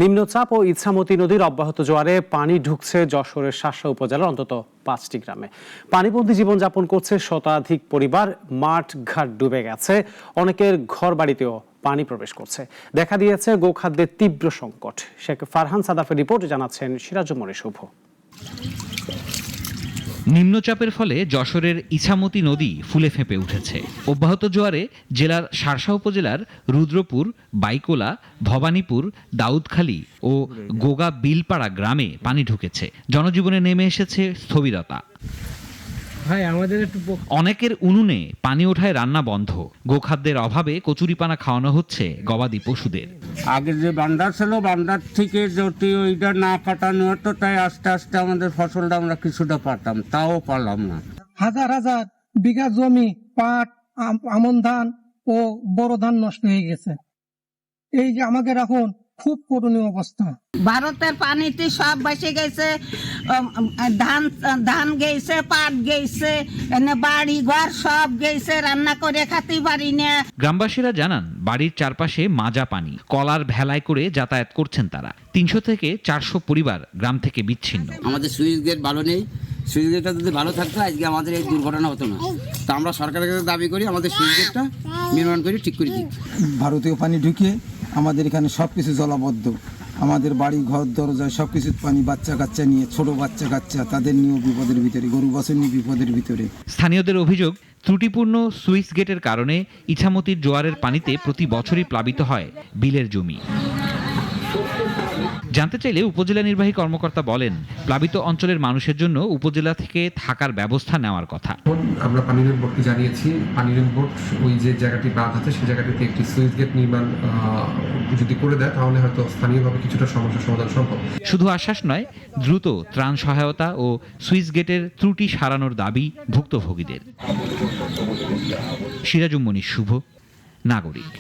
নিম্নচাপ ও ইছামতি নদীর অব্যাহত জোয়ারে পানি ঢুকছে যশোরের শাসা উপজেলার অন্তত 5টি গ্রামে। পানিবন্দী জীবনযাপন করছে শতাধিক পরিবার। মাঠ ঘাট ডুবে গেছে, অনেকের ঘর বাড়িতেও পানি প্রবেশ করছে। দেখা দিয়েছে গোখাদ্যের তীব্র সংকট। শেখ ফারহান সাদাফের রিপোর্টে জানাচ্ছেন সিরাজুমনি শুভ। নিম্নচাপের ফলে যশোরের ইছামতি নদী ফুলে ফেঁপে উঠেছে। অব্যাহত জোয়ারে জেলার শার্শা উপজেলার রুদ্রপুর, বাইকোলা, ভবানীপুর, দাউদখালী ও গোগা বিলপাড়া গ্রামে পানি ঢুকেছে। জনজীবনে নেমে এসেছে স্থবিরতা। অনেকের উনুনে পানি ওঠায় রান্না বন্ধ। গোখাদ্যের অভাবে কচুরিপানা খাওয়ানো হচ্ছে গবাদি পশুদের। আগে যে বান্দার ছিল, বান্দার থেকে যদি ওইটা না কাটানো হতো, তাই আস্তে আস্তে আমাদের ফসলটা আমরা কিছুটা পাতাম, তাও পারলাম না। হাজার হাজার বিঘা জমি, পাট, আমন ধান ও বড় ধান নষ্ট হয়ে গেছে। এই যে আমাদের এখন খুব করুণীয় অবস্থা। ভারতের পানিতে সব বসে গেছে, ধান গেছে, পাট গেছে, বাড়ি ঘর সব গেছে, রান্না করে খেতে পারি না। গ্রামবাসীরা জানান, বাড়ির চারপাশে মাজা পানি, কলার ভেলায় করে যাতায়াত করছেন তারা। 300 থেকে 400 পরিবার গ্রাম থেকে বিচ্ছিন্ন। আমাদের সুইচ গেট ভালো নেই। সুইচ গেটটা যদি ভালো থাকতো আজকে আমাদের এই দুর্ঘটনা হতো না। তা আমরা সরকারের কাছে দাবি করি আমাদের সুইচ গেটটা নির্মাণ করে ঠিক করে দিই। ভারতীয় পানি ঢুকে আমাদের এখানে সব কিছু জলাবদ্ধ। আমাদের বাড়ি ঘর দরজায় সব কিছু পানি। বাচ্চা কাচ্চা নিয়ে, ছোট বাচ্চা কাচ্চা, তাদের নিয়েও বিপদের ভিতরে, গরু বাছুর নিয়ে বিপদের ভিতরে। স্থানীয়দের অভিযোগ, ত্রুটিপূর্ণ সুইচ গেটের কারণে ইছামতির জোয়ারের পানিতে প্রতি বছরই প্লাবিত হয় বিলের জমি। জানতে চাইলে উপজেলা নির্বাহী কর্মকর্তা বলেন, প্লাবিত অঞ্চলের মানুষের জন্য উপজেলা থেকে থাকার ব্যবস্থা নেওয়ার কথা। আমরা পানি রেল বোর্ডকে জানিয়েছি, পানি রেল বোর্ড ওই যে জায়গাটি বাঁধ আছে সেই জায়গাটিতে একটি সুইচ গেট নির্মাণ যদি করে দেয় তাহলে হয়তো স্থানীয়ভাবে কিছুটা সমস্যার সমাধান সম্ভব। শুধু আশ্বাস নয়, দ্রুত ত্রাণ সহায়তা ও সুইচ গেটের ত্রুটি সারানোর দাবি ভুক্তভোগীদের। সিরাজুমনি শুভ, নাগরিক।